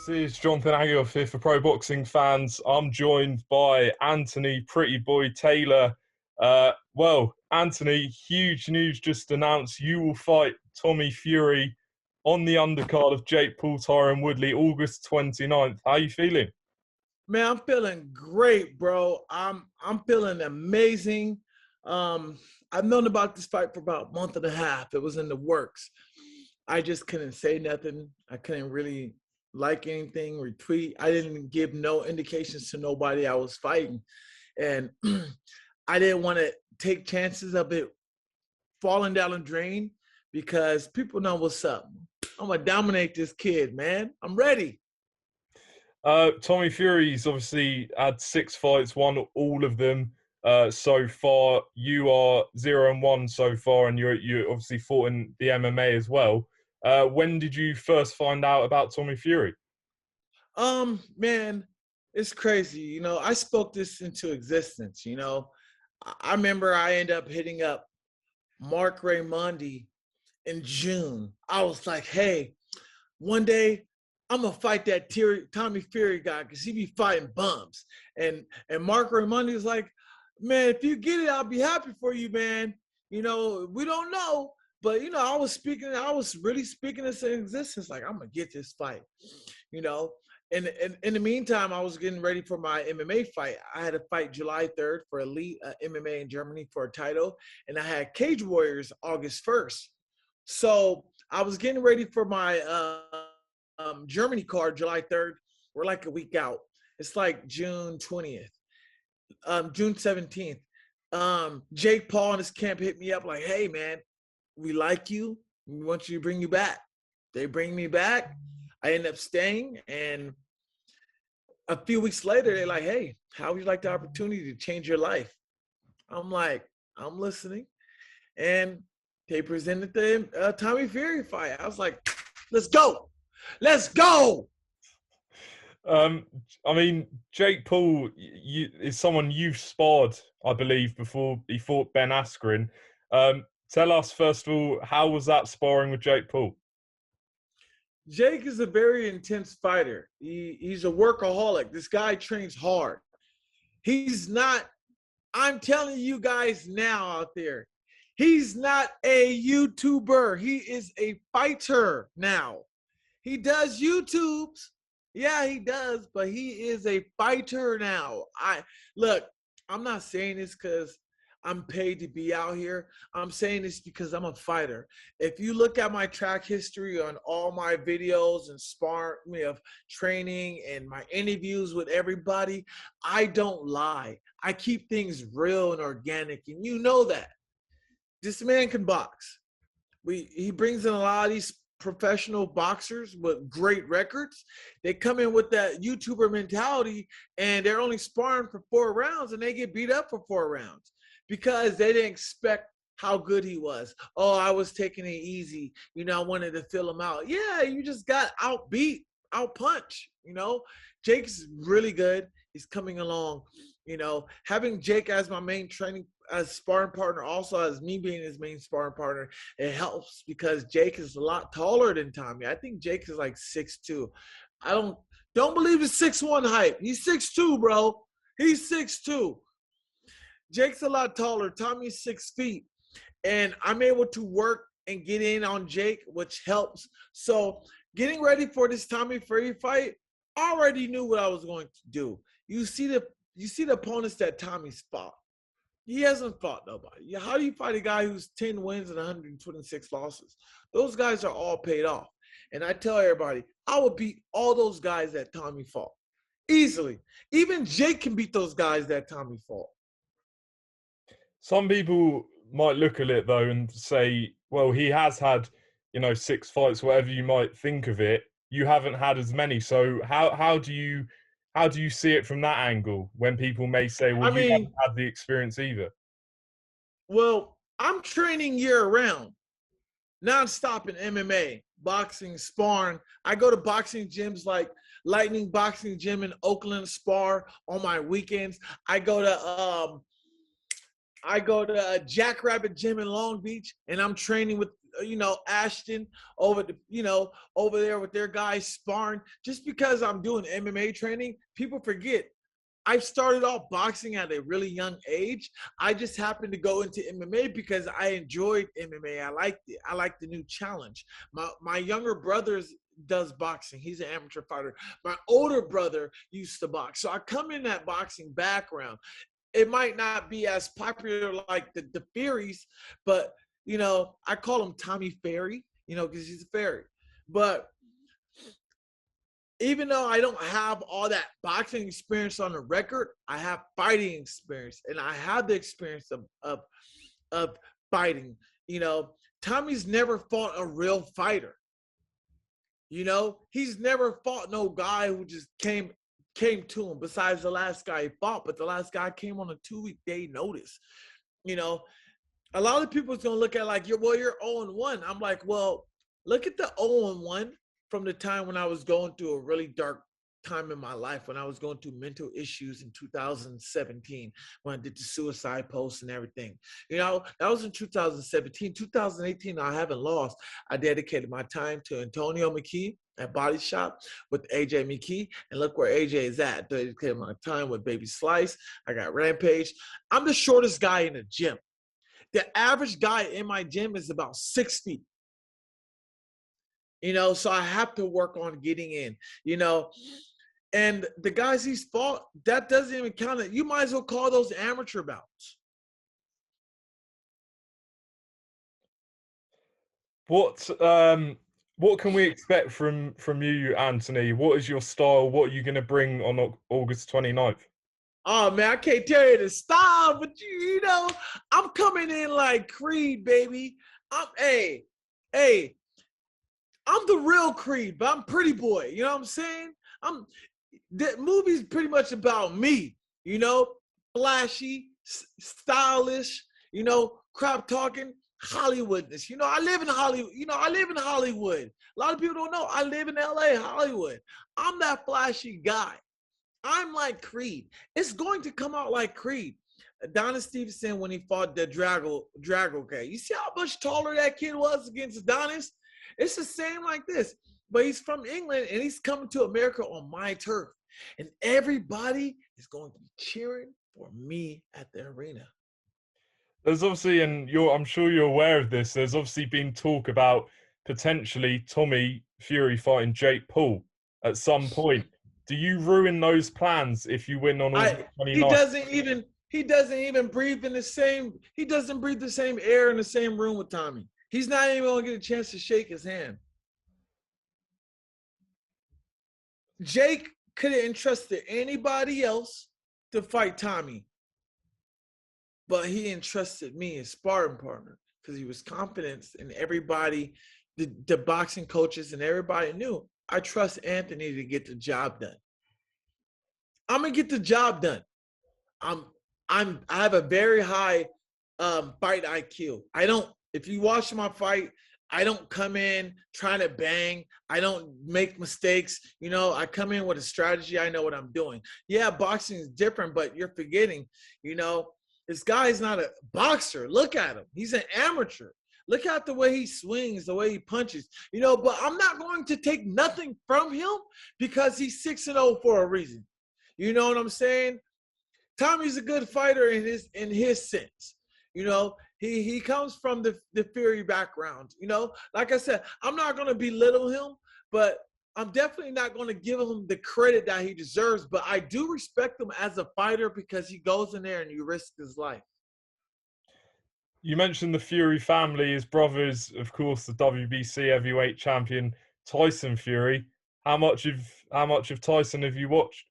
This is Jonathan Aguilar here for Pro Boxing Fans. I'm joined by Anthony Pretty Boy Taylor. Anthony, huge news just announced. You will fight Tommy Fury on the undercard of Jake Paul, Tyron Woodley, August 29th. How are you feeling? Man, I'm feeling great, bro. I'm feeling amazing. I've known about this fight for about a month and a half. It was in the works. I just couldn't say nothing. I couldn't really like anything, retweet. I didn't give no indications to nobody I was fighting. And I didn't want to take chances of it falling down the drain because people know what's up. I'm going to dominate this kid, man. I'm ready. Tommy Fury's obviously had 6 fights, won all of them so far. You are 0-1 so far, and you obviously fought in the MMA as well. When did you first find out about Tommy Fury? Man, it's crazy. You know, I spoke this into existence. You know, I remember I ended up hitting up Mark Raimondi in June. I was like, hey, one day I'm gonna fight that Tommy Fury guy because he be fighting bums. And Mark Raimondi was like, man, if you get it, I'll be happy for you, man. You know, we don't know, but you know, I was really speaking this in existence. Like, I'm gonna get this fight, you know. And in the meantime, I was getting ready for my MMA fight. I had a fight July 3rd for Elite MMA in Germany for a title, and I had Cage Warriors August 1st. So I was getting ready for my Germany card July 3rd. We're like a week out. It's like June 20th, June 17th. Jake Paul and his camp hit me up like, hey, man, we like you. We want you to bring you back. They bring me back. I end up staying, and a few weeks later, they're like, hey, how would you like the opportunity to change your life? I'm like, I'm listening. And they presented the Tommy Fury fight. I was like, let's go. Let's go. I mean, Jake Paul is someone you've sparred, I believe, before he fought Ben Askren. Tell us, first of all, how was that sparring with Jake Paul? Jake is a very intense fighter. He's a workaholic. This guy trains hard. He's not, I'm telling you guys now out there, he's not a YouTuber. He is a fighter now. He does YouTubes. Yeah, he does, but he is a fighter now. Look, I'm not saying this because I'm paid to be out here. I'm saying this because I'm a fighter. If you look at my track history on all my videos and sparring of training and my interviews with everybody, I don't lie. I keep things real and organic, and you know that. This man can box. He brings in a lot of these professional boxers with great records. They come in with that YouTuber mentality, and they're only sparring for 4 rounds, and they get beat up for 4 rounds because they didn't expect how good he was. Oh, I was taking it easy. You know, I wanted to fill him out. Yeah, you just got outbeat, outpunch. You know, Jake's really good. He's coming along. You know, having Jake as my main training as sparring partner, also as me being his main sparring partner, it helps because Jake is a lot taller than Tommy. I think Jake is like 6'2". I don't believe the 6'1" hype. He's 6'2", bro. He's 6'2". Jake's a lot taller. Tommy's 6 feet. And I'm able to work and get in on Jake, which helps. So getting ready for this Tommy Fury fight, I already knew what I was going to do. You see the opponents that Tommy's fought. He hasn't fought nobody. How do you fight a guy who's 10 wins and 126 losses? Those guys are all paid off. And I tell everybody, I would beat all those guys that Tommy fought. Easily. Even Jake can beat those guys that Tommy fought. Some people might look at it, though, and say, well, he has had, 6 fights, whatever you might think of it. You haven't had as many. So how do you see it from that angle when people may say, well, you haven't had the experience either? Well, I'm training year-round, non-stop in MMA, boxing, sparring. I go to boxing gyms like Lightning Boxing Gym in Oakland, spar on my weekends. I go to Jackrabbit Gym in Long Beach, and I'm training with Ashton over there with their guys sparring. Just because I'm doing MMA training, people forget I started off boxing at a really young age. I just happened to go into MMA because I enjoyed MMA. I liked it. I liked the new challenge. My younger brother does boxing. He's an amateur fighter. My older brother used to box. So I come in that boxing background. It might not be as popular like the Furies, but, I call him Tommy Ferry, because he's a fairy. But even though I don't have all that boxing experience on the record, I have fighting experience, and I have the experience of fighting. Tommy's never fought a real fighter. He's never fought no guy who just came to him. Besides the last guy he fought, but the last guy came on a 2-week day notice. A lot of people is gonna look at like, you're 0-1. I'm like, well, look at the 0-1 from the time when I was going through a really dark time in my life, when I was going through mental issues in 2017, when I did the suicide post and everything. That was in 2017. 2018, I haven't lost. I dedicated my time to Antonio McKee at Body Shop with AJ McKee, and look where AJ is at. I dedicated my time with Baby Slice. I got Rampage. I'm the shortest guy in the gym. The average guy in my gym is about 6 feet. So I have to work on getting in, and the guys he's fought, that doesn't even count. You might as well call those amateur bouts. What can we expect from you, Anthony? What is your style? What are you going to bring on August 29th? Oh man, I can't tell you the style, but I'm coming in like Creed, baby. I'm the real Creed, but I'm pretty boy. You know what I'm saying? The movie's pretty much about me, flashy, stylish, crap talking, Hollywoodness. I live in Hollywood. I live in Hollywood. A lot of people don't know I live in LA, Hollywood. I'm that flashy guy. I'm like Creed. It's going to come out like Creed. Adonis Stevenson, when he fought the Drago guy, you see how much taller that kid was against Adonis? It's the same like this, but he's from England and he's coming to America on my turf. And everybody is going to be cheering for me at the arena. There's obviously, and I'm sure you're aware of this, there's obviously been talk about potentially Tommy Fury fighting Jake Paul at some point. Do you ruin those plans if you win on August 29th? He doesn't even breathe the same air in the same room with Tommy. He's not even going to get a chance to shake his hand. Jake could have entrusted anybody else to fight Tommy, but he entrusted me as sparring partner because he was confident in everybody, the boxing coaches and everybody knew. I trust Anthony to get the job done. I'm gonna get the job done. I have a very high fight IQ. If you watch my fight, I don't come in trying to bang. I don't make mistakes. I come in with a strategy. I know what I'm doing. Yeah, boxing is different, but you're forgetting, this guy's not a boxer. Look at him. He's an amateur. Look at the way he swings, the way he punches. But I'm not going to take nothing from him because he's 6-0 for a reason. You know what I'm saying? Tommy's a good fighter in his sense. He comes from the Fury background. Like I said, I'm not going to belittle him, but I'm definitely not going to give him the credit that he deserves. But I do respect him as a fighter because he goes in there and he risks his life. You mentioned the Fury family. His brother is, of course, the WBC heavyweight champion, Tyson Fury. How much of Tyson have you watched?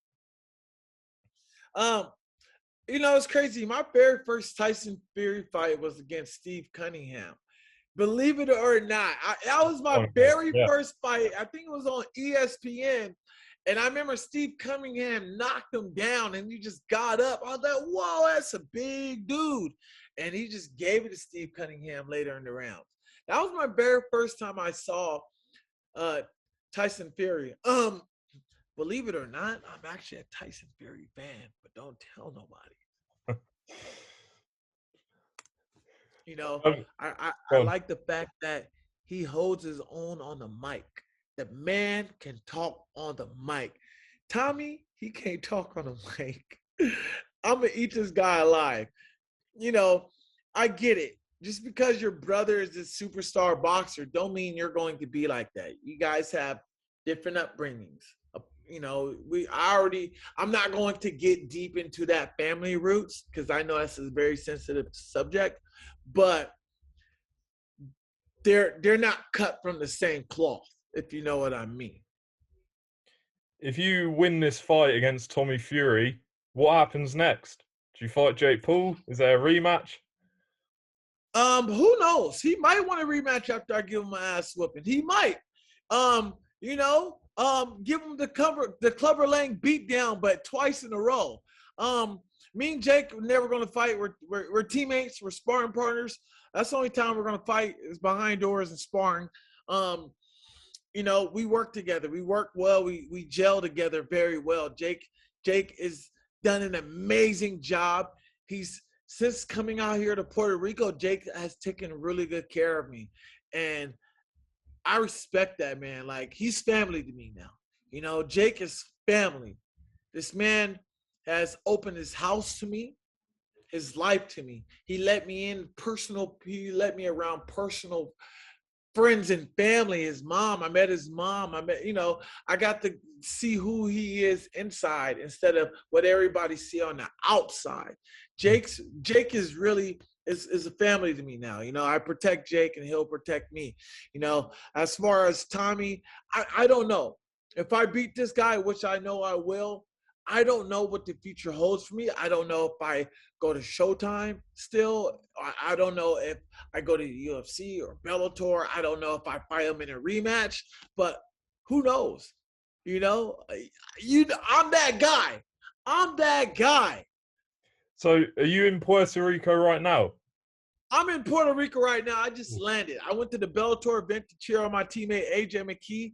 It's crazy. My very first Tyson Fury fight was against Steve Cunningham. Believe it or not, that was my very first fight. I think it was on ESPN. And I remember Steve Cunningham knocked him down and he just got up. I was like, whoa, that's a big dude. And he just gave it to Steve Cunningham later in the round. That was my very first time I saw Tyson Fury. Believe it or not, I'm actually a Tyson Fury fan, but don't tell nobody. You know, Um, I go on. like the fact that he holds his own on the mic. The man can talk on the mic. Tommy, he can't talk on the mic. I'm gonna eat this guy alive. You know, I get it. Just because your brother is a superstar boxer, don't mean you're going to be like that. You guys have different upbringings. You know, I'm not going to get deep into that family roots because I know that's a very sensitive subject, but they're not cut from the same cloth, if you know what I mean. If you win this fight against Tommy Fury, what happens next? Do you fight Jake Paul? Is there a rematch? Who knows? He might want a rematch after I give him my ass whooping. He might. Give him the Clubber Lang beat down, but twice in a row. Me and Jake are never gonna fight. We're teammates, we're sparring partners. That's the only time we're gonna fight is behind doors and sparring. We work together. We work well. We gel together very well. Jake is done an amazing job. He's since coming out here to Puerto Rico, Jake has taken really good care of me. And I respect that, man. Like, he's family to me now. You know, Jake is family. This man has opened his house to me, his life to me. He let me around personal friends and family. His mom, I met his mom. I got to see who he is inside instead of what everybody see on the outside. Jake is really is a family to me now. You know, I protect Jake and he'll protect me. You know, as far as Tommy, I don't know. If I beat this guy, which I know I will, I don't know what the future holds for me. I don't know if I go to Showtime still. I don't know if I go to UFC or Bellator. I don't know if I fight him in a rematch, but who knows? You know, I'm that guy. I'm that guy. So, are you in Puerto Rico right now? I'm in Puerto Rico right now. I just landed. I went to the Bellator event to cheer on my teammate AJ McKee.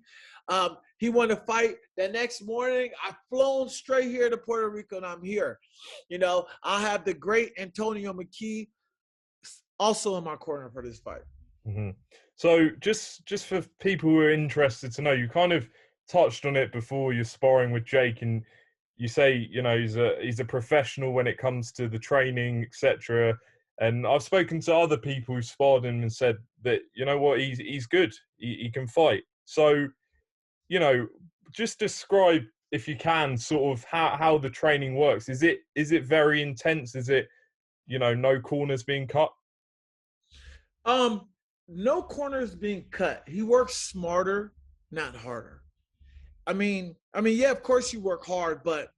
He won a fight. The next morning, I flown straight here to Puerto Rico, and I'm here. You know, I have the great Antonio McKee also in my corner for this fight. Mm-hmm. So, just for people who are interested to know, you kind of touched on it before you're sparring with Jake, and you say, you know, he's a professional when it comes to the training, etc. And I've spoken to other people who sparred him and said that, you know what, he's good. He can fight. So, you know, just describe, if you can, sort of how the training works. Is it very intense? Is it, you know, no corners being cut? No corners being cut. He works smarter, not harder. Yeah, of course you work hard, but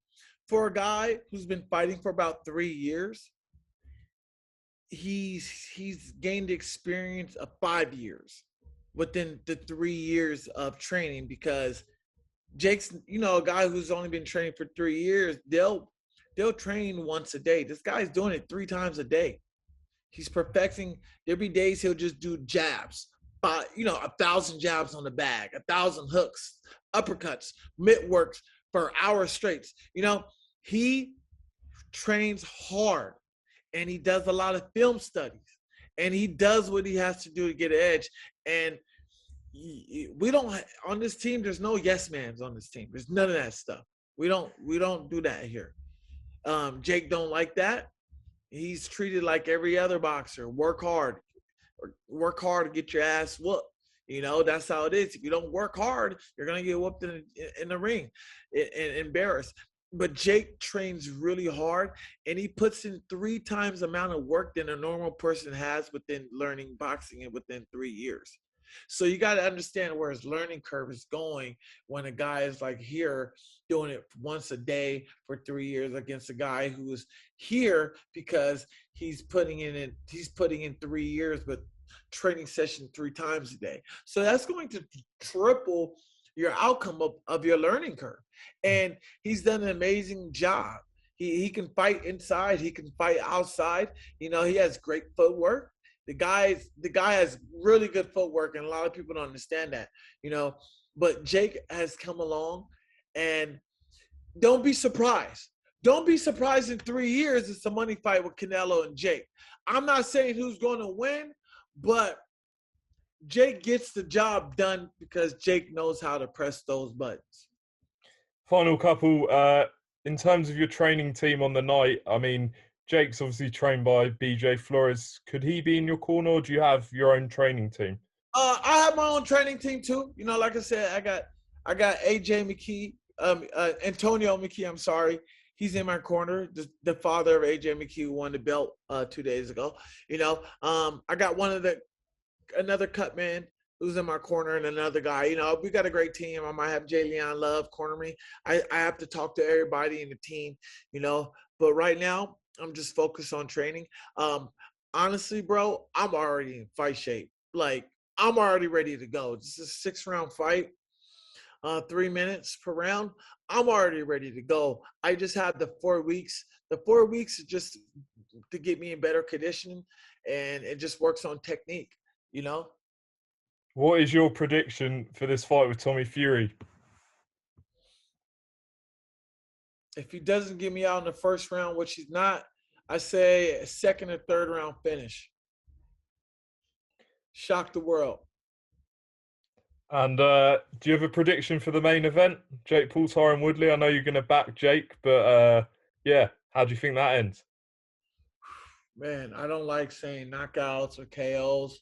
for a guy who's been fighting for about 3 years, he's gained experience of 5 years within the 3 years of training, because Jake's, you know, a guy who's only been training for 3 years, they'll train once a day. This guy's doing it 3 times a day. He's perfecting. There'll be days he'll just do jabs, 1,000 jabs on the bag, 1,000 hooks, uppercuts, mitt works for hours straight. You know, he trains hard, and he does a lot of film studies, and he does what he has to do to get an edge. And we don't, on this team, there's no yes mans on this team. There's none of that stuff. We don't do that here. Jake don't like that. He's treated like every other boxer. Work hard to get your ass whooped. You know, that's how it is. If you don't work hard, you're gonna get whooped in the ring and embarrassed. But Jake trains really hard, and he puts in 3 times the amount of work than a normal person has within learning boxing and within 3 years. So you got to understand where his learning curve is going when a guy is like here doing it once a day for 3 years against a guy who is here because he's putting in 3 years, but training session 3 times a day. So that's going to triple your outcome of your learning curve. And he's done an amazing job. He can fight inside, he can fight outside. You know, he has great footwork. The guy has really good footwork, and a lot of people don't understand that, you know. But Jake has come along, and don't be surprised. Don't be surprised in 3 years it's a money fight with Canelo and Jake. I'm not saying who's going to win, but Jake gets the job done because Jake knows how to press those buttons. Final couple, in terms of your training team on the night, I mean, Jake's obviously trained by BJ Flores. Could he be in your corner, or do you have your own training team? I have my own training team too. You know, like I said, I got AJ McKee, Antonio McKee. I'm sorry, he's in my corner. The father of AJ McKee, who won the belt 2 days ago. You know, I got another cut man who's in my corner and another guy. You know, we got a great team. I might have Jay Leon Love corner me. I have to talk to everybody in the team. You know, but right now I'm just focused on training. Honestly, bro, I'm already in fight shape. Like, I'm already ready to go. This is a 6-round fight, 3 minutes per round. I'm already ready to go. I just had the 4 weeks. The 4 weeks is just to get me in better condition, and it just works on technique, you know? What is your prediction for this fight with Tommy Fury? If he doesn't get me out in the first round, which he's not, I say a second or third round finish. Shock the world. And do you have a prediction for the main event? Jake Paul, Tyron Woodley. I know you're going to back Jake, but yeah, how do you think that ends? Man, I don't like saying knockouts or KOs.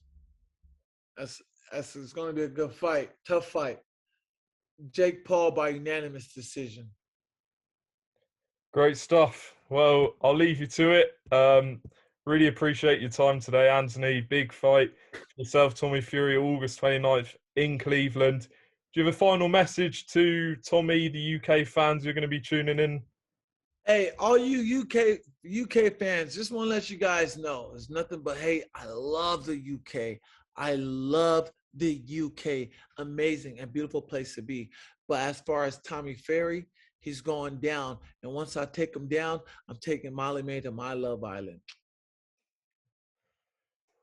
It's going to be a good fight, tough fight. Jake Paul by unanimous decision. Great stuff. Well, I'll leave you to it. Really appreciate your time today, Anthony. Big fight for yourself, Tommy Fury, August 29th in Cleveland. Do you have a final message to Tommy, the UK fans who are going to be tuning in? Hey, all you UK fans, just want to let you guys know, it's nothing but, hey, I love the UK. I love the UK. Amazing and beautiful place to be. But as far as Tommy Fury, he's going down. And once I take him down, I'm taking Molly May to my love island.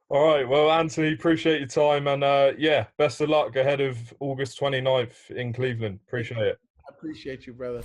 All right. Well, Anthony, appreciate your time. And yeah, best of luck ahead of August 29th in Cleveland. Appreciate it. I appreciate you, brother.